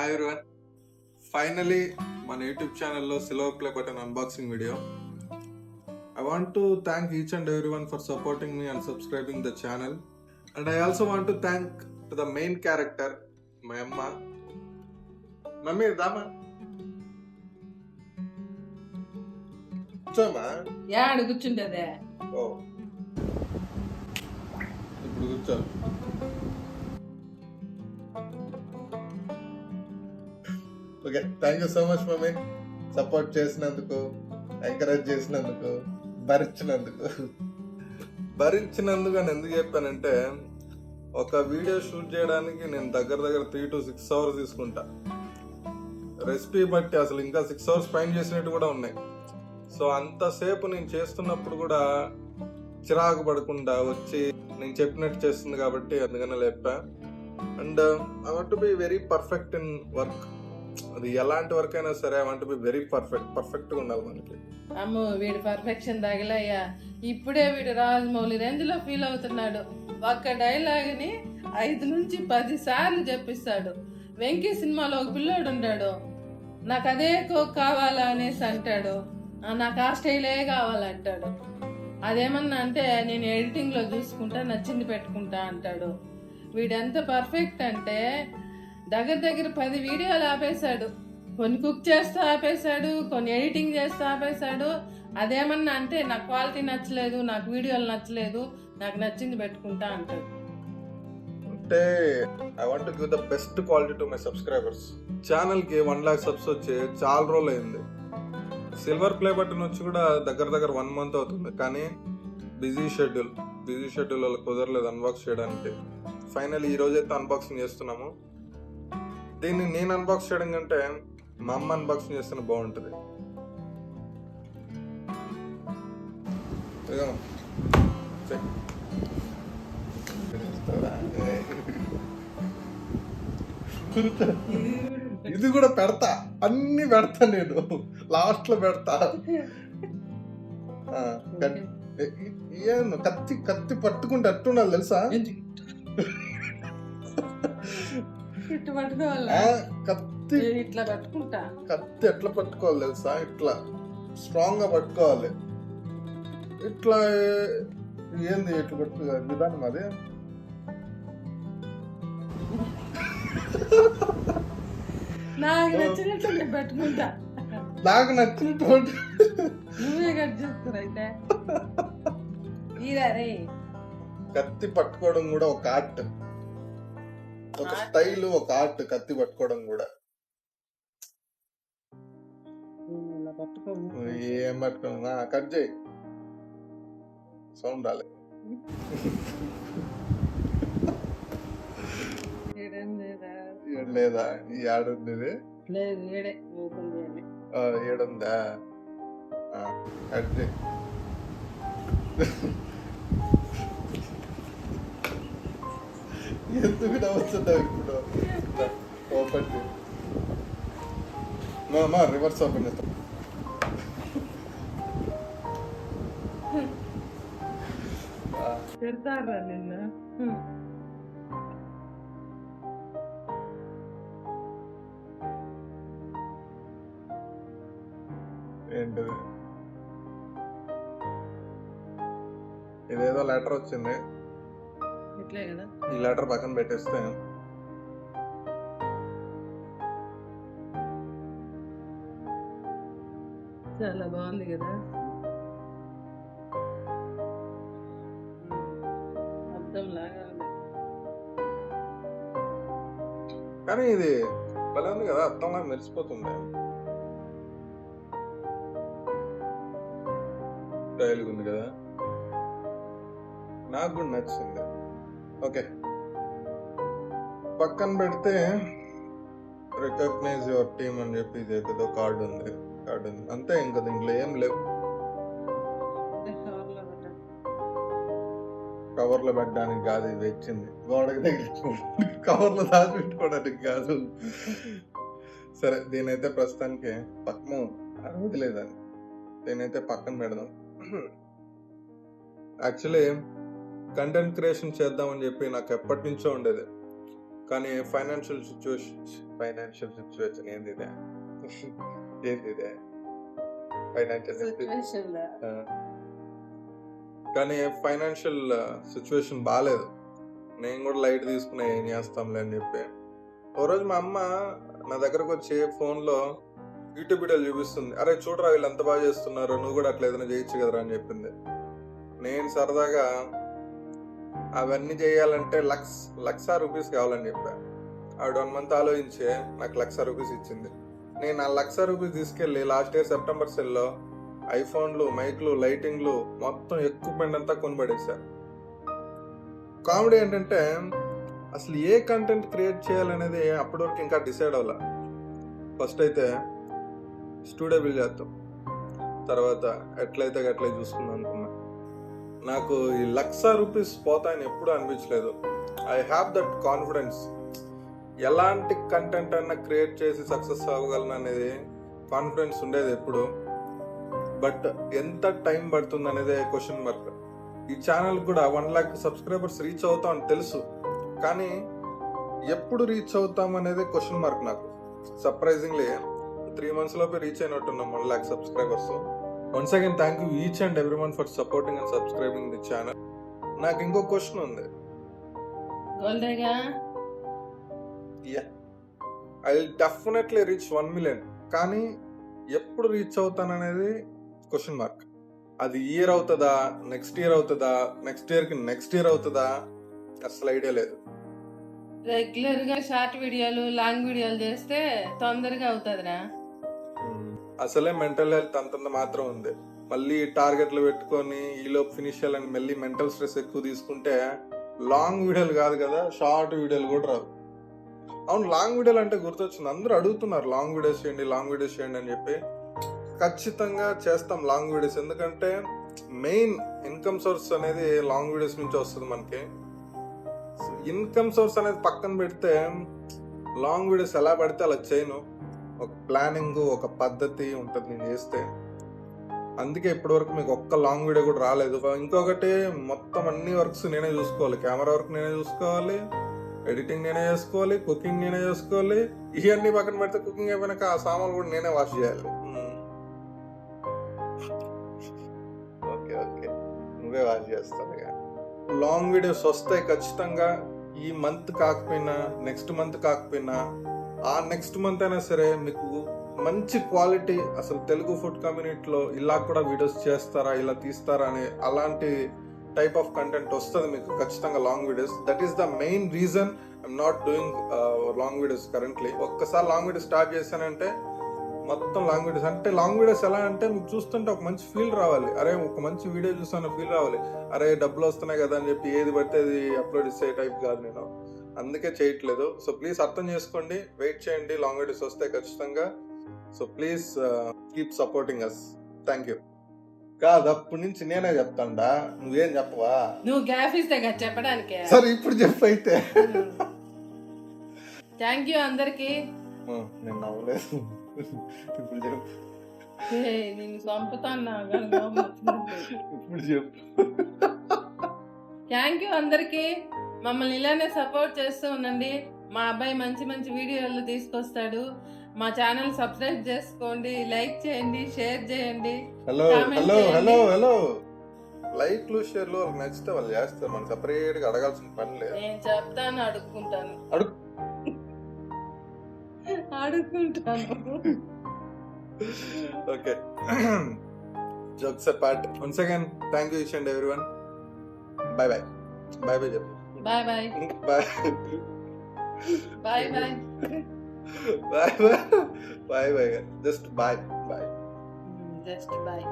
Hi everyone, finally మన YouTube ఛానల్లో silver play button unboxing video. I want to thank each and everyone for supporting me and subscribing the channel. And I also want to thank to the main character, my amma. Mummy, Dama. కూర్చోమా. యాడు కూర్చుంటదే. ఓ ఇప్పుడు కూర్చో. Okay, thank you so much mummy, support చేసినందుకు, encourage చేసినందుకు, భరించినందుకు అని ఎందుకు చెప్పానంటే, ఒక video shoot చేయడానికి నేను దగ్గర 3 to 6 hours తీసుకుంటా. రెసిపీ బట్టి అసలు ఇంకా 6 hours స్పెండ్ చేసినట్టు కూడా ఉన్నాయి. సో అంతసేపు నేను చేస్తున్నప్పుడు కూడా చిరాకు పడకుండా వచ్చి నేను చెప్పినట్టు చేస్తుంది కాబట్టి అందుకనే లేపా. And I want to be very perfect in work. అది ఎలాంటి వర్క్ అయినా సరే ఐ వాంట్ బి వెరీ పర్ఫెక్ట్గా ఉండాలి మనకి. అమ్మో వీడు పర్ఫెక్షన్ తగిలయ్యా. ఇప్పుడే వీడు రాజమౌళి రేంజ్లో ఫీల్ అవుతున్నాడు. ఒక్క డైలాగ్ని 5 నుంచి 10 సార్లు చెప్పిస్తాడు. వెంకీ సినిమాలో ఒక పిల్లోడు ఉంటాడు, నాకు అదే కోక్ కావాలా అనేసి అంటాడు, నాకు ఆ స్టైలే కావాలంటాడు. అదేమన్నా అంటే నేను ఎడిటింగ్లో చూసుకుంటా నచ్చింది పెట్టుకుంటా అంటాడు. వీడెంత పర్ఫెక్ట్ అంటే దగ్గర 10 వీడియోలు ఆపేశాడు. కొన్ని కుక్ చేస్తూ ఆపేశాడు, కొన్ని ఎడిటింగ్ చేస్తూ ఆపేశాడు. అదేమన్నా అంటే నాకు క్వాలిటీ నచ్చలేదు, నాకు వీడియోలు నచ్చలేదు, నాకు నచ్చింది పెట్టుకుంటా అంటాడు. అంటే I want to give the best quality to my subscribers. ఛానల్కి 1 lakh సబ్స్ వచ్చి చాలా రోజులు అయింది. సిల్వర్ ప్లే బటన్ వచ్చి కూడా దగ్గర 1 month అవుతుంది. కానీ బిజీ షెడ్యూల్ వల్ల కుదరలేదు అన్బాక్స్ చేయడానికి. ఫైనల్ ఈ రోజైతే అన్బాక్సింగ్ చేస్తున్నాము. దీన్ని నేను అన్బాక్స్ చేయడం కంటే మా అమ్మ అన్బాక్సింగ్ చేస్తేనే బాగుంటుంది. ఇది కూడా పెడతా, అన్ని పెడతా, నేను లాస్ట్ లో పెడతా. కత్తి పట్టుకుంటే అట్టుండాలి తెలుసా. కత్తి ఇట్లా పట్టుకుంటా. కత్తి ఎట్లా పట్టుకోవాలి తెలుసా, ఇట్లా స్ట్రాంగ్ గా పట్టుకోవాలి. ఇట్లా ఏంది ఇట్లా పట్టు విధానం అదే. నాకు నచ్చినట్టు నేను పెట్టుకుంటా. నాకు నచ్చినట్టు నువ్వే కట్ చేస్తారు అయితే. ఇదే కత్తి పట్టుకోవడం కూడా ఒక ఆర్ట్, ఒక స్టైల్, ఒక ఆర్ట్. కత్తి పట్టుకోవడం కూడా ఏం పట్టుకోవడం. కట్ చేయి, సౌండ్ రాలే. లేదా ఈ ఆడుంది ఏడుందా, కట్ చేయి. ఎందుకు నవ్వుతున్నావు ఇప్పుడు? ఓపెన్ మా రివర్స్ ఓపెన్ చేస్తాం. పెడతారా నిన్న? ఏంటిది? ఇదేదో లెటర్ వచ్చింది. ఇట్లే కదా, ఈ లెటర్ పక్కన పెట్టేస్తే చాలా బాగుంది కదా. అర్థం లాగా ఉంది కానీ ఇది భలే ఉంది కదా, అర్థంలా మెరిసిపోతుంది. స్టైల్గా ఉంది కదా, నాకు కూడా నచ్చింది. ఓకే, పక్కన పెడితే రికగ్నైజ్ యువర్ టీమ్ అని చెప్పి ఏదో కార్డు ఉంది అంతే. ఇంకా దీంట్లో ఏం లేవు. కవర్లో పెట్టడానికి కాదు ఇది వచ్చింది, గోడకి దగ్గర కవర్లో దాచిపెట్టుకోవడానికి కాదు. సరే, దీనైతే ప్రస్తుతానికి పక్కన వదిలేదని దీనైతే పక్కన పెడదాం. యాక్చువల్లీ కంటెంట్ క్రియేషన్ చేద్దామని చెప్పి నాకు ఎప్పటి నుంచో ఉండేది. కానీ ఫైనాన్షియల్ ఫైనాన్షియల్ సిచ్యువేషన్ ఏంది ఇదే ఫైనాన్షియల్ సిచ్యువేషన్ కానీ ఫైనాన్షియల్ సిచ్యువేషన్ బాగాలేదు. నేను కూడా లైట్ తీసుకున్నా, ఏం చేస్తాంలే అని చెప్పి. ఓ రోజు మా అమ్మ నా దగ్గరకు వచ్చి ఫోన్లో యూట్యూబ్ వీడియోలు చూపిస్తుంది. అరే చూడరా వీళ్ళు ఎంత బాగా చేస్తున్నారు, నువ్వు కూడా అట్లా ఏదైనా చేయొచ్చు కదరా అని చెప్పింది. నేను సరదాగా అవన్నీ చేయాలంటే లక్ష రూపీస్ కావాలని చెప్పా. ఆవిడ 1 month ఆలోచించే నాకు 1,00,000 రూపీస్ ఇచ్చింది. నేను ఆ 1,00,000 రూపీస్ తీసుకెళ్ళి లాస్ట్ ఇయర్ సెప్టెంబర్ సెల్లో ఐఫోన్లు, మైక్లు, లైటింగ్లు మొత్తం ఎక్విప్మెంట్ అంతా కొనబడేసా. కామెడీ ఏంటంటే అసలు ఏ కంటెంట్ క్రియేట్ చేయాలనేది అప్పటి వరకు ఇంకా డిసైడ్ అవ్వాల. ఫస్ట్ అయితే స్టూడియో బిల్ చేద్దాం, తర్వాత ఎట్లయితే అట్లే చూసుకుందాం అనుకున్నా. నాకు ఈ 1,00,000 రూపీస్ పోతాయని ఎప్పుడూ అనిపించలేదు. I have that confidence. ఎలాంటి కంటెంట్ అన్నా క్రియేట్ చేసి సక్సెస్ అవ్వగలను అనేది కాన్ఫిడెన్స్ ఉండేది ఎప్పుడు. బట్ ఎంత టైం పడుతుంది అనేది క్వశ్చన్ మార్క్. ఈ ఛానల్ కూడా 1 lakh సబ్స్క్రైబర్స్ రీచ్ అవుతాం అని తెలుసు, కానీ ఎప్పుడు రీచ్ అవుతాం అనేది క్వశ్చన్ మార్క్ నాకు. సర్ప్రైజింగ్లీ 3 months లోపే రీచ్ అయినట్టున్నాం 1 lakh subscribers. Once again thank you each and everyone for supporting and subscribing the channel. నాకు ఇంకో క్వశ్చన్ ఉంది. I will definitely reach 1 million, కానీ ఎప్పుడు రీచ్ అవుతాననేది క్వశ్చన్ మార్క్. అది ఇయర్ అవుతుందా, నెక్స్ట్ ఇయర్ అవుతుందా, నెక్స్ట్ ఇయర్ అవుతుందా, అసలు ఐడియా లేదు. రెగ్యులర్ గా షార్ట్ వీడియోలు, లాంగ్ వీడియోలు చేస్తే తొందరగా అవుతుందిరా. అసలే మెంటల్ హెల్త్ అంతంత మాత్రం ఉంది. మళ్ళీ టార్గెట్లు పెట్టుకొని ఈలోపు ఫినిష్ చేయాలని మళ్ళీ మెంటల్ స్ట్రెస్ ఎక్కువ తీసుకుంటే లాంగ్ వీడియోలు కాదు కదా, షార్ట్ వీడియోలు కూడా రావు. అవును, లాంగ్ వీడియోలు అంటే గుర్తొచ్చింది. అందరూ అడుగుతున్నారు లాంగ్ వీడియోస్ చేయండి అని చెప్పి. ఖచ్చితంగా చేస్తాం లాంగ్ వీడియోస్, ఎందుకంటే మెయిన్ ఇన్కమ్ సోర్స్ అనేది లాంగ్ వీడియోస్ నుంచి వస్తుంది మనకి. ఇన్కమ్ సోర్స్ అనేది పక్కన పెడితే లాంగ్ వీడియోస్ ఎలా పడితే అలా చేయను. ఒక ప్లానింగ్, ఒక పద్ధతి ఉంటుంది నేను చేస్తే. అందుకే ఇప్పటివరకు మీకు ఒక్క లాంగ్ వీడియో కూడా రాలేదు. ఇంకొకటి, మొత్తం అన్ని వర్క్స్ నేనే చూసుకోవాలి. కెమెరా వర్క్ నేనే చూసుకోవాలి, ఎడిటింగ్ నేనే చేసుకోవాలి, కుకింగ్ నేనే చేసుకోవాలి. ఇవన్నీ పక్కన పెడితే కుకింగ్ అయిపోయినాక ఆ సామాన్లు కూడా నేనే వాష్ చేయాలి. ఓకే నువ్వే వాష్ చేస్తావు. లాంగ్ వీడియోస్ వస్తాయి ఖచ్చితంగా. ఈ మంత్ కాకపోయినా, నెక్స్ట్ మంత్ కాకపోయినా, ఆ నెక్స్ట్ మంత్ అయినా సరే మీకు మంచి క్వాలిటీ, అసలు తెలుగు ఫుడ్ కమ్యూనిటీలో ఇలా కూడా వీడియోస్ చేస్తారా, ఇలా తీస్తారా అనే అలాంటి టైప్ ఆఫ్ కంటెంట్ వస్తుంది మీకు ఖచ్చితంగా long videos. That is the main reason I'm not doing long videos currently. ఒక్కసారి లాంగ్ వీడియోస్ స్టార్ట్ చేశానంటే మొత్తం లాంగ్ వీడియోస్. అంటే లాంగ్ వీడియోస్ ఎలా అంటే మీకు చూస్తుంటే ఒక మంచి ఫీల్ రావాలి. అరే ఒక మంచి వీడియో చూస్తాను ఫీల్ రావాలి. అరే డబ్బులు వస్తున్నాయి కదా అని చెప్పి ఏది పడితే అది అప్లోడ్ చేసే టైప్ కాదు నేను. అందుకే చేయట్లేదు. సో ప్లీజ్ అర్థం చేసుకోండి, వెయిట్ చేయండి, లాంగ్ వీడియోస్ వస్తాయి ఖచ్చితంగా. So please keep supporting us. Thank you. కాదు, అప్పటి నుంచి నేనే చెప్తాండా, నువ్వేం చెప్పవా? నువ్వు గ్యాప్ ఇస్తే కదా చెప్పడానికి. సరే ఇప్పుడు చెప్పు అయితే. థ్యాంక్ యూ అందరికి. నేను నవ్వలేదు, ఇప్పుడు చెప్పు. నేను చంపుతాను. ఇప్పుడు చెప్పు. థ్యాంక్ యూ అందరికి. మమ్మల్ని ఇలానే సపోర్ట్ చేస్తూ ఉండండి. మా అబ్బాయి మంచి మంచి వీడియోలు తీసుకొస్తాడు. మా ఛానల్ సబ్స్క్రైబ్ చేసుకోండి, లైక్ చేయండి, షేర్ చేయండి. హలో లైక్లు షేర్లు వాళ్ళకి నచ్చితే వాళ్ళు చేస్తారు. మనం సెపరేట్ గా అడగాల్సిన పని లేదు. నేను చెప్తాను, అడుక్కుంటాను. Okay, jokes apart. Once again thank you each and everyone. Bye చెప్పు. Bye. Bye. Just bye. Just bye.